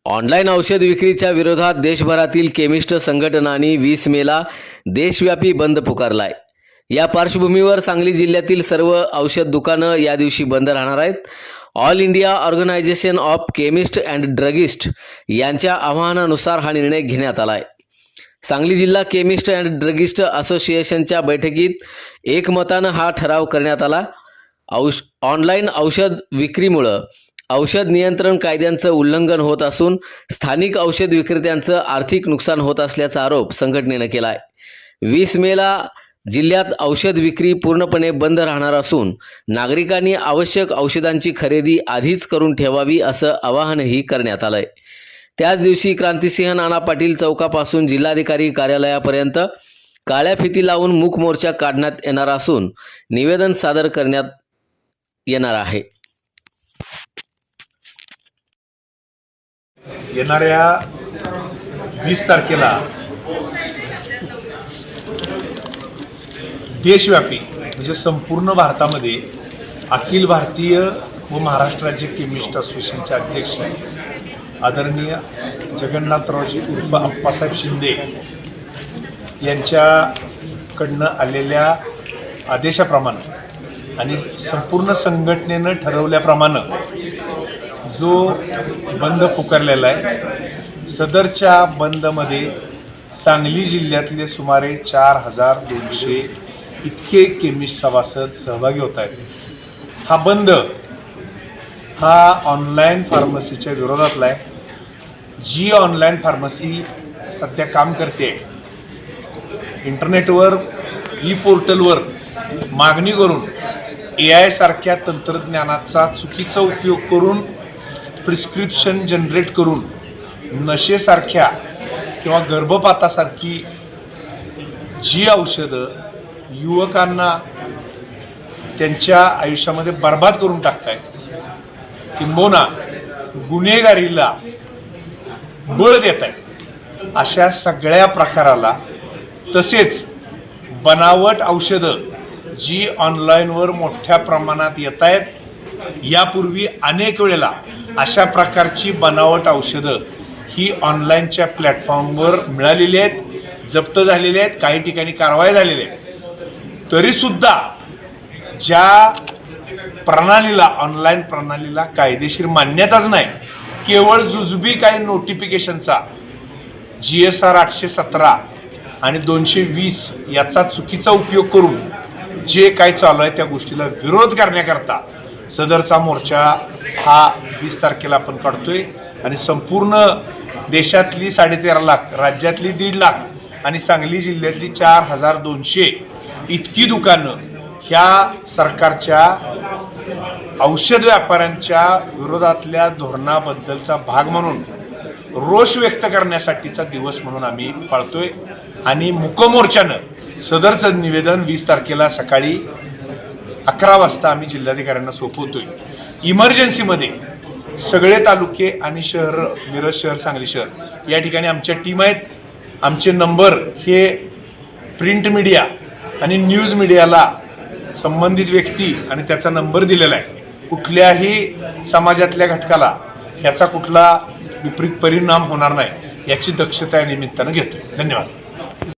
Online औषध विक्रीच्या विरोधात देशभरातील केमिस्ट संघटनांनी 20 मेला देशव्यापी बंद पुकारलाय। या पार्श्वभूमीवर सांगली जिल्ह्यातील सर्व औषध दुकानं या दिवशी बंद राहणार आहेत। All India Organisation of Chemist and Druggist यांच्या आवाहनानुसार हा निर्णय घेण्यात आलाय। सांगली जिल्हा केमिस्ट अँड ड्रगिस्ट असोसिएशनच्या बैठकीत एकमतानं हा ठराव करण्यात आला। ऑनलाईन औषध विक्रीमुळे औषध नियंत्रण कायद्यांचं उल्लंघन होत असून स्थानिक औषध विक्रेत्यांचं आर्थिक नुकसान होत असल्याचा आरोप संघटनेनं केला आहे। 20 मेला जिल्ह्यात औषध विक्री पूर्णपणे बंद राहणार असून नागरिकांनी आवश्यक औषधांची खरेदी आधीच करून ठेवावी असं आवाहनही करण्यात आलंय। त्याच दिवशी क्रांतिसिंह नाना पाटील चौकापासून जिल्हाधिकारी कार्यालयापर्यंत काळ्या फिती लावून मूक मोर्चा काढण्यात येणार असून निवेदन सादर करण्यात येणार आहे। येणाऱ्या 20 तारखेला देशव्यापी म्हणजे संपूर्ण भारतामध्ये अखिल भारतीय व महाराष्ट्र राज्य केमिस्ट असोसिएशनचे अध्यक्ष आदरणीय जगन्नाथरावजी उर्फ अप्पासाहेब शिंदे यांच्याकडनं आलेल्या आदेशाप्रमाणे आणि संपूर्ण संघटनेनं ठरवल्याप्रमाणे जो बंद पुकारलेला आहे, सदरच्या बंदमध्ये सांगली जिल्ह्यातले सुमारे 4200 इतके केमिस्ट सभासद सहभागी होत आहेत। हा बंद हा ऑनलाईन फार्मसीच्या विरोधातला आहे। जी ऑनलाईन फार्मसी सध्या काम करते, इंटरनेटवर ई पोर्टलवर मागणी करून AI सारख्या तंत्रज्ञानाचा चुकीचा उपयोग करून प्रिस्क्रिप्शन जनरेट करून नशेसारख्या किंवा गर्भपातासारखी जी औषधं युवकांना त्यांच्या आयुष्यामध्ये बर्बाद करून टाकतायत, किंबहुना गुन्हेगारीला बळ देत आहेत, अशा सगळ्या प्रकाराला तसेच बनावट औषधं जी ऑनलाईनवर मोठ्या प्रमाणात येत आहेत, यापूर्वी अनेक वेळेला अशा प्रकारची बनावट औषधं ही ऑनलाईनच्या प्लॅटफॉर्मवर मिळालेली आहेत, जप्त झालेली आहेत, काही ठिकाणी कारवाई झालेली आहे। तरीसुद्धा ज्या प्रणालीला ऑनलाईन प्रणालीला कायदेशीर मान्यताच नाही, केवळ जुजबी काही नोटिफिकेशनचा GSR 817 आणि 220 याचा चुकीचा उपयोग करून जे काय चालू आहे त्या गोष्टीला विरोध करण्याकरता सदरचा मोर्चा हा 20 तारखेला आपण काढतोय। आणि संपूर्ण देशातली 13.5 लाख, राज्यातली 1.5 लाख आणि सांगली जिल्ह्यातली 4200 इतकी दुकानं ह्या सरकारच्या औषध व्यापाऱ्यांच्या विरोधातल्या धोरणाबद्दलचा भाग म्हणून रोष व्यक्त करण्यासाठीचा दिवस म्हणून आम्ही पाळतोय। आणि मुकमोर्चानं सदरचं निवेदन 20 तारखेला सकाळी 11 वाजता आम्ही जिल्हाधिकाऱ्यांना सोपवतोय। इमर्जन्सीमध्ये सगळे तालुके आणि शहर, मिरज शहर, सांगली शहर या ठिकाणी आमच्या टीम आहेत। आमचे नंबर हे प्रिंट मीडिया आणि न्यूज मीडियाला संबंधित व्यक्ती आणि त्याचा नंबर दिलेला आहे। कुठल्याही समाजातल्या घटकाला ह्याचा कुठला विपरीत परिणाम होणार नाही याची दक्षता या निमित्तानं घेतोय। धन्यवाद।